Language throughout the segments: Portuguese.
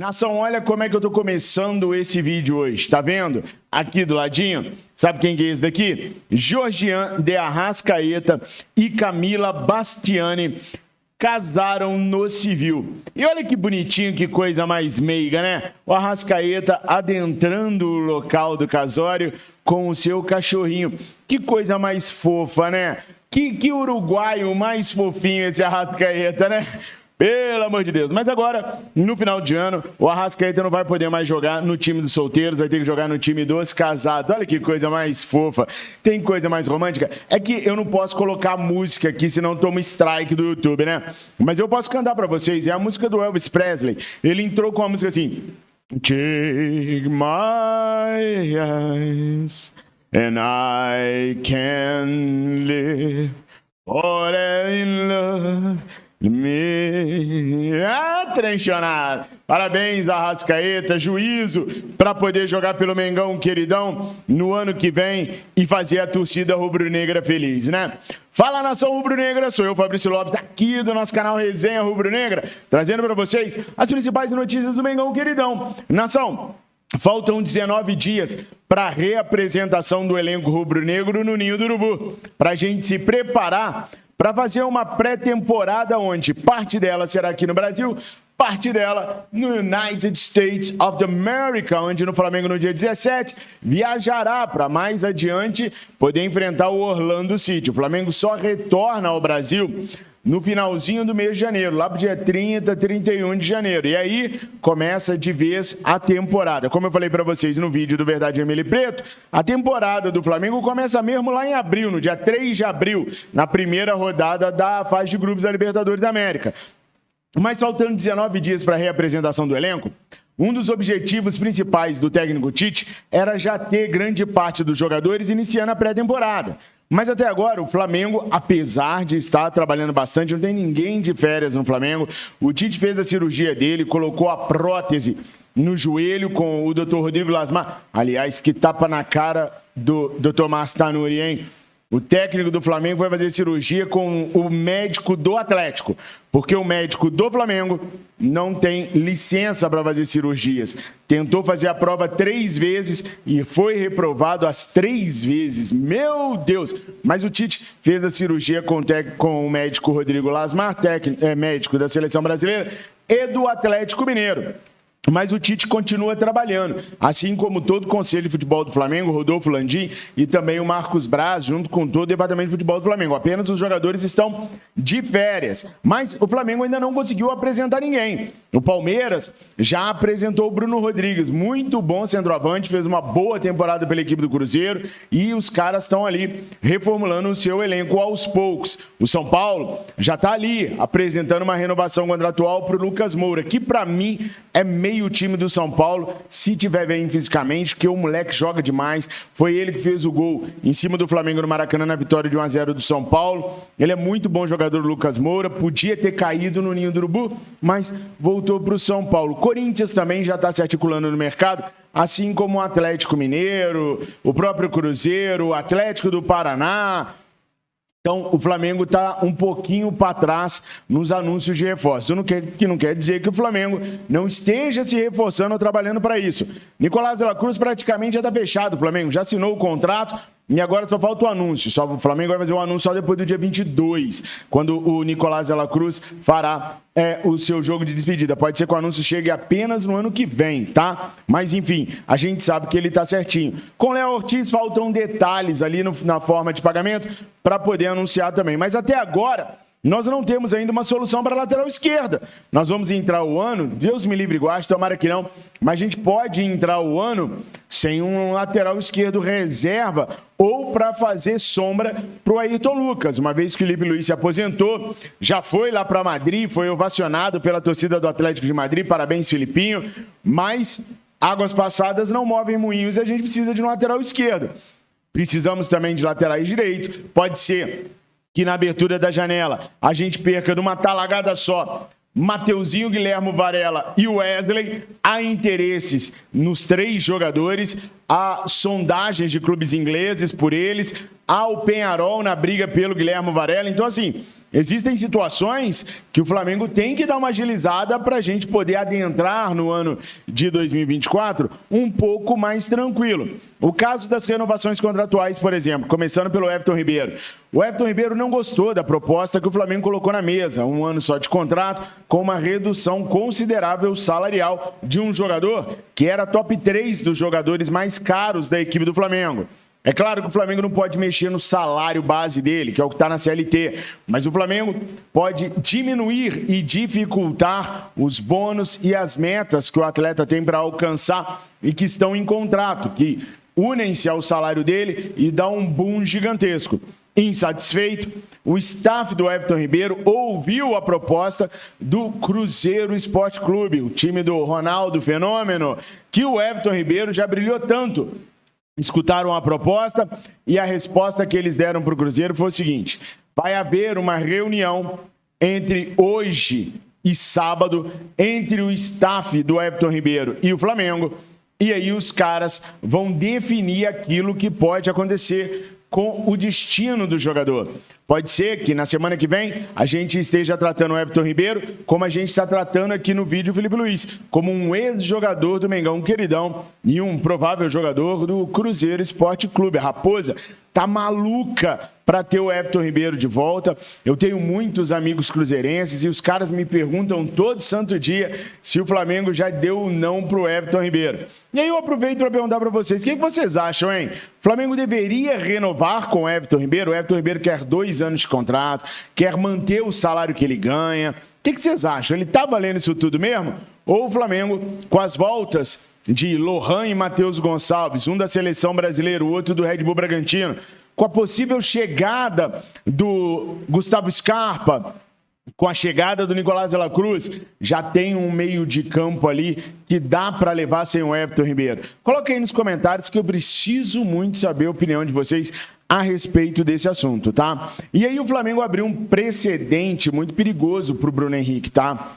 Nação, olha como é que eu tô começando esse vídeo hoje, tá vendo? Aqui do ladinho, sabe quem que é esse daqui? Georgian de Arrascaeta e Camila Bastiani casaram no civil. E olha que bonitinho, que coisa mais meiga, né? O Arrascaeta adentrando o local do casório com o seu cachorrinho. Que coisa mais fofa, né? Que uruguaio mais fofinho esse Arrascaeta, né? Pelo amor de Deus. Mas agora, no final de ano, o Arrascaeta não vai poder mais jogar no time dos solteiros, vai ter que jogar no time dos casados. Olha que coisa mais fofa. Tem coisa mais romântica? É que eu não posso colocar música aqui, senão toma strike do YouTube, né? Mas eu posso cantar pra vocês. É a música do Elvis Presley. Ele entrou com a música assim... Take my eyes and I can live forever in love. Trenchonado. Parabéns, Arrascaeta, juízo para poder jogar pelo Mengão queridão no ano que vem e fazer a torcida rubro-negra feliz, né? Fala, nação rubro-negra, sou eu, Fabrício Lopes, aqui do nosso canal Resenha Rubro-Negra, trazendo para vocês as principais notícias do Mengão queridão. Nação, faltam 19 dias para a reapresentação do elenco rubro-negro no Ninho do Urubu, para a gente se preparar para fazer uma pré-temporada onde parte dela será aqui no Brasil, parte dela no United States of America, onde no Flamengo no dia 17 viajará para mais adiante poder enfrentar o Orlando City. O Flamengo só retorna ao Brasil no finalzinho do mês de janeiro, lá para o dia 30, 31 de janeiro. E aí começa de vez a temporada. Como eu falei para vocês no vídeo do Verdade Vermelho e Preto, a temporada do Flamengo começa mesmo lá em abril, no dia 3 de abril, na primeira rodada da fase de grupos da Libertadores da América. Mas faltando 19 dias para a reapresentação do elenco, um dos objetivos principais do técnico Tite era já ter grande parte dos jogadores iniciando a pré-temporada. Mas até agora, o Flamengo, apesar de estar trabalhando bastante, não tem ninguém de férias no Flamengo. O Tite fez a cirurgia dele, colocou a prótese no joelho com o Dr. Rodrigo Lasmar. Aliás, que tapa na cara do Dr. Tanuri, hein? O técnico do Flamengo vai fazer cirurgia com o médico do Atlético, porque o médico do Flamengo não tem licença para fazer cirurgias. Tentou fazer a prova 3 vezes e foi reprovado as 3 vezes. Meu Deus! Mas o Tite fez a cirurgia com o médico Rodrigo Lasmar, médico da Seleção Brasileira e do Atlético Mineiro. Mas o Tite continua trabalhando, assim como todo o Conselho de Futebol do Flamengo, Rodolfo Landim e também o Marcos Braz, junto com todo o Departamento de Futebol do Flamengo. Apenas os jogadores estão de férias, mas o Flamengo ainda não conseguiu apresentar ninguém. O Palmeiras já apresentou o Bruno Rodrigues, muito bom centroavante, fez uma boa temporada pela equipe do Cruzeiro e os caras estão ali reformulando o seu elenco aos poucos. O São Paulo já está ali apresentando uma renovação contratual para o Lucas Moura, que para mim é meio time do São Paulo, se tiver bem fisicamente, porque o moleque joga demais. Foi ele que fez o gol em cima do Flamengo no Maracanã na vitória de 1-0 do São Paulo. Ele é muito bom jogador, Lucas Moura. Podia ter caído no Ninho do Urubu, mas voltou para o São Paulo. Corinthians também já está se articulando no mercado, assim como o Atlético Mineiro, o próprio Cruzeiro, o Atlético do Paraná. Então, o Flamengo está um pouquinho para trás nos anúncios de reforço. Que não quer dizer que o Flamengo não esteja se reforçando ou trabalhando para isso. Nicolás de la Cruz praticamente já está fechado. O Flamengo já assinou o contrato e agora só falta o anúncio. O Flamengo vai fazer o anúncio só depois do dia 22, quando o Nicolás de la Cruz fará o seu jogo de despedida. Pode ser que o anúncio chegue apenas no ano que vem, tá? Mas, enfim, a gente sabe que ele está certinho. Com Léo Ortiz faltam detalhes ali na forma de pagamento para poder anunciar também. Mas até agora, nós não temos ainda uma solução para a lateral esquerda. Nós vamos entrar o ano, Deus me livre e guarde, tomara que não, mas a gente pode entrar o ano sem um lateral esquerdo reserva ou para fazer sombra para o Ayrton Lucas. Uma vez que o Felipe Luiz se aposentou, já foi lá para Madrid, foi ovacionado pela torcida do Atlético de Madrid, parabéns, Filipinho, mas águas passadas não movem moinhos e a gente precisa de um lateral esquerdo. Precisamos também de laterais direitos, pode ser que na abertura da janela a gente perca de uma talagada só Mateuzinho, Guilherme Varela e Wesley. Há interesses nos 3 jogadores, há sondagens de clubes ingleses por eles, ao Peñarol na briga pelo Guilherme Varela. Então, assim, existem situações que o Flamengo tem que dar uma agilizada para a gente poder adentrar no ano de 2024 um pouco mais tranquilo. O caso das renovações contratuais, por exemplo, começando pelo Everton Ribeiro. O Everton Ribeiro não gostou da proposta que o Flamengo colocou na mesa, 1 ano só de contrato, com uma redução considerável salarial de um jogador que era top 3 dos jogadores mais caros da equipe do Flamengo. É claro que o Flamengo não pode mexer no salário base dele, que é o que está na CLT, mas o Flamengo pode diminuir e dificultar os bônus e as metas que o atleta tem para alcançar e que estão em contrato, que unem-se ao salário dele e dá um boom gigantesco. Insatisfeito, o staff do Everton Ribeiro ouviu a proposta do Cruzeiro Esporte Clube, o time do Ronaldo Fenômeno, que o Everton Ribeiro já brilhou tanto. Escutaram a proposta e a resposta que eles deram para o Cruzeiro foi o seguinte: vai haver uma reunião entre hoje e sábado entre o staff do Everton Ribeiro e o Flamengo, e aí os caras vão definir aquilo que pode acontecer com o destino do jogador. Pode ser que na semana que vem a gente esteja tratando o Everton Ribeiro como a gente está tratando aqui no vídeo o Felipe Luiz, como um ex-jogador do Mengão queridão e um provável jogador do Cruzeiro Esporte Clube. A Raposa tá maluca para ter o Everton Ribeiro de volta. Eu tenho muitos amigos cruzeirenses e os caras me perguntam todo santo dia se o Flamengo já deu o não pro Everton Ribeiro. E aí eu aproveito para perguntar para vocês, o que vocês acham, hein? O Flamengo deveria renovar com o Everton Ribeiro? O Everton Ribeiro quer 2 anos de contrato, quer manter o salário que ele ganha. O que vocês acham? Ele tá valendo isso tudo mesmo? Ou o Flamengo, com as voltas de Lohan e Matheus Gonçalves, um da seleção brasileira, o outro do Red Bull Bragantino, com a possível chegada do Gustavo Scarpa, com a chegada do Nicolás de la Cruz, já tem um meio de campo ali que dá para levar sem o Everton Ribeiro. Coloque aí nos comentários que eu preciso muito saber a opinião de vocês a respeito desse assunto, tá? E aí o Flamengo abriu um precedente muito perigoso para o Bruno Henrique, tá?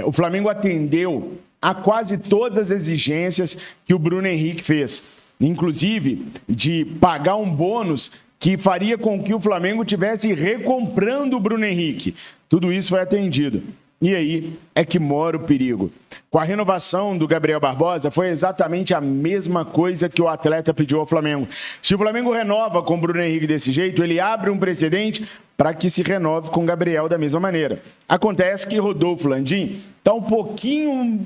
O Flamengo atendeu a quase todas as exigências que o Bruno Henrique fez, inclusive de pagar um bônus que faria com que o Flamengo tivesse recomprando o Bruno Henrique. Tudo isso foi atendido. E aí é que mora o perigo. Com a renovação do Gabriel Barbosa, foi exatamente a mesma coisa que o atleta pediu ao Flamengo. Se o Flamengo renova com o Bruno Henrique desse jeito, ele abre um precedente para que se renove com o Gabriel da mesma maneira. Acontece que Rodolfo Landim está um pouquinho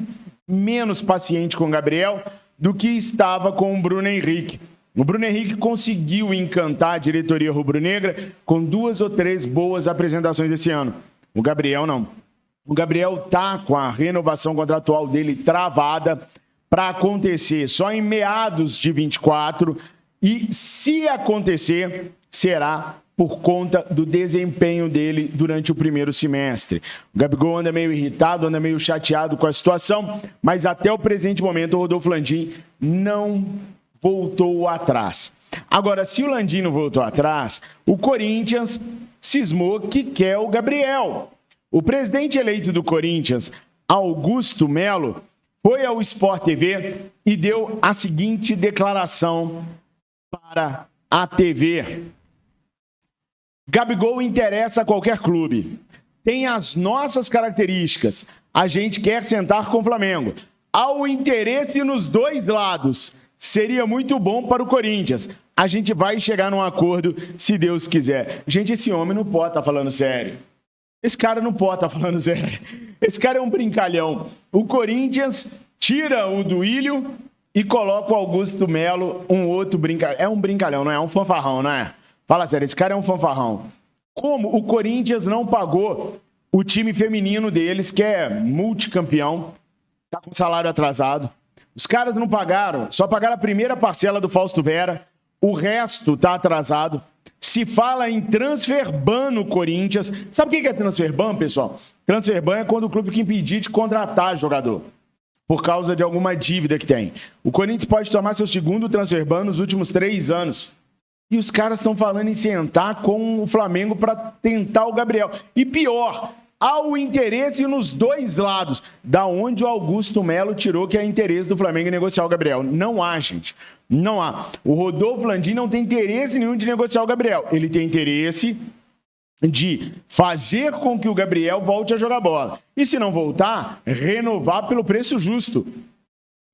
menos paciente com o Gabriel do que estava com o Bruno Henrique. O Bruno Henrique conseguiu encantar a diretoria rubro-negra com 2 ou 3 boas apresentações esse ano. O Gabriel não. O Gabriel está com a renovação contratual dele travada para acontecer só em meados de 24 e, se acontecer, será por conta do desempenho dele durante o primeiro semestre. O Gabigol anda meio irritado, anda meio chateado com a situação, mas até o presente momento o Rodolfo Landim não voltou atrás. Agora, se o Landim não voltou atrás, o Corinthians cismou que quer o Gabriel. O presidente eleito do Corinthians, Augusto Melo, foi ao Sport TV e deu a seguinte declaração para a TV. Gabigol interessa a qualquer clube. Tem as nossas características. A gente quer sentar com o Flamengo. Há o interesse nos 2 lados. Seria muito bom para o Corinthians. A gente vai chegar num acordo, se Deus quiser. Gente, esse homem não pode estar falando sério. Esse cara não pode estar falando sério. Esse cara é um brincalhão. O Corinthians tira o Duílio e coloca o Augusto Melo, um outro brincalhão. É um brincalhão, não é? É um fanfarrão, não é? Fala sério, esse cara é um fanfarrão. Como o Corinthians não pagou o time feminino deles, que é multicampeão, tá com salário atrasado. Os caras não pagaram, só pagaram a primeira parcela do Fausto Vera, o resto tá atrasado. Se fala em transfer ban no Corinthians. Sabe o que é transfer ban, pessoal? Transfer ban é quando o clube fica impedido de contratar jogador por causa de alguma dívida que tem. O Corinthians pode tomar seu segundo transfer ban nos últimos 3 anos. E os caras estão falando em sentar com o Flamengo para tentar o Gabriel. E pior, há o interesse nos dois lados. Da onde o Augusto Melo tirou que é interesse do Flamengo em negociar o Gabriel? Não há, gente. Não há. O Rodolfo Landim não tem interesse nenhum de negociar o Gabriel. Ele tem interesse de fazer com que o Gabriel volte a jogar bola. E se não voltar, renovar pelo preço justo.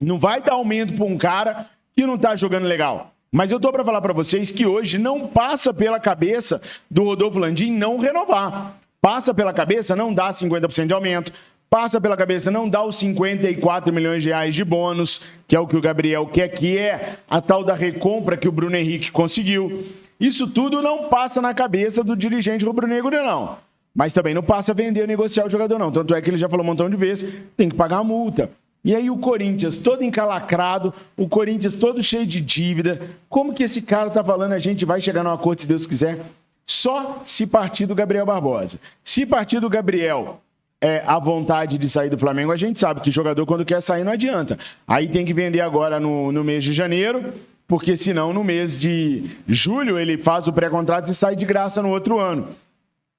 Não vai dar aumento para um cara que não está jogando legal. Mas eu tô para falar para vocês que hoje não passa pela cabeça do Rodolfo Landim não renovar. Passa pela cabeça não dar 50% de aumento. Passa pela cabeça não dar os 54 milhões de reais de bônus, que é o que o Gabriel quer, que é a tal da recompra que o Bruno Henrique conseguiu. Isso tudo não passa na cabeça do dirigente rubro-negro, não. Mas também não passa a vender ou negociar o jogador, não. Tanto é que ele já falou um montão de vezes, tem que pagar a multa. E aí o Corinthians todo encalacrado, o Corinthians todo cheio de dívida. Como que esse cara tá falando a gente vai chegar num acordo se Deus quiser? Só se partir do Gabriel Barbosa. Se partir do Gabriel a vontade de sair do Flamengo, a gente sabe que jogador quando quer sair não adianta. Aí tem que vender agora no mês de janeiro, porque senão no mês de julho ele faz o pré-contrato e sai de graça no outro ano.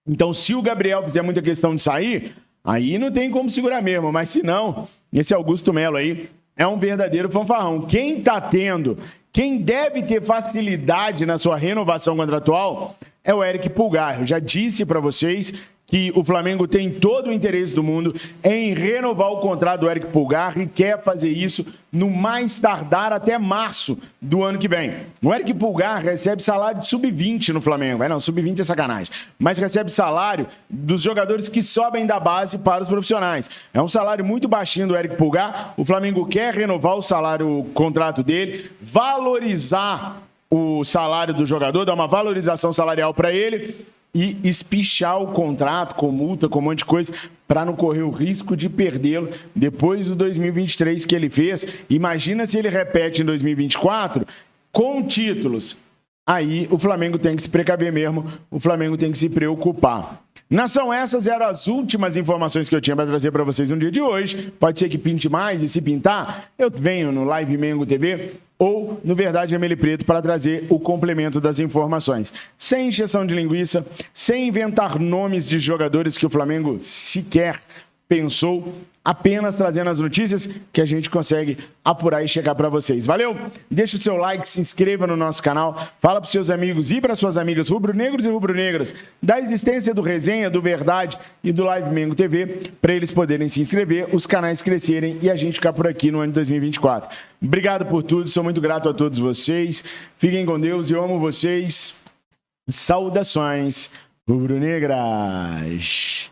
Então se o Gabriel fizer muita questão de sair, aí não tem como segurar mesmo, mas se não, esse Augusto Melo aí é um verdadeiro fanfarrão. Quem deve ter facilidade na sua renovação contratual é o Eric Pulgar. Eu já disse para vocês que o Flamengo tem todo o interesse do mundo em renovar o contrato do Eric Pulgar e quer fazer isso no mais tardar até março do ano que vem. O Eric Pulgar recebe salário de sub-20 no Flamengo. Não, sub-20 é sacanagem. Mas recebe salário dos jogadores que sobem da base para os profissionais. É um salário muito baixinho do Eric Pulgar. O Flamengo quer renovar o contrato dele, valorizar o salário do jogador, dar uma valorização salarial para ele e espichar o contrato com multa, com um monte de coisa, para não correr o risco de perdê-lo depois do 2023 que ele fez. Imagina se ele repete em 2024 com títulos. Aí o Flamengo tem que se precaver mesmo, o Flamengo tem que se preocupar. Nação, essas eram as últimas informações que eu tinha para trazer para vocês no dia de hoje. Pode ser que pinte mais, e se pintar, eu venho no Live Mengo TV ou no Verdade Vermelho e Preto para trazer o complemento das informações. Sem encheção de linguiça, sem inventar nomes de jogadores que o Flamengo sequer pensou, apenas trazendo as notícias que a gente consegue apurar e chegar para vocês. Valeu? Deixa o seu like, se inscreva no nosso canal, fala para os seus amigos e para suas amigas rubro-negros e rubro-negras da existência do Resenha, do Verdade e do Live Mengo TV, para eles poderem se inscrever, os canais crescerem e a gente ficar por aqui no ano de 2024. Obrigado por tudo, sou muito grato a todos vocês. Fiquem com Deus, eu amo vocês. Saudações rubro-negras.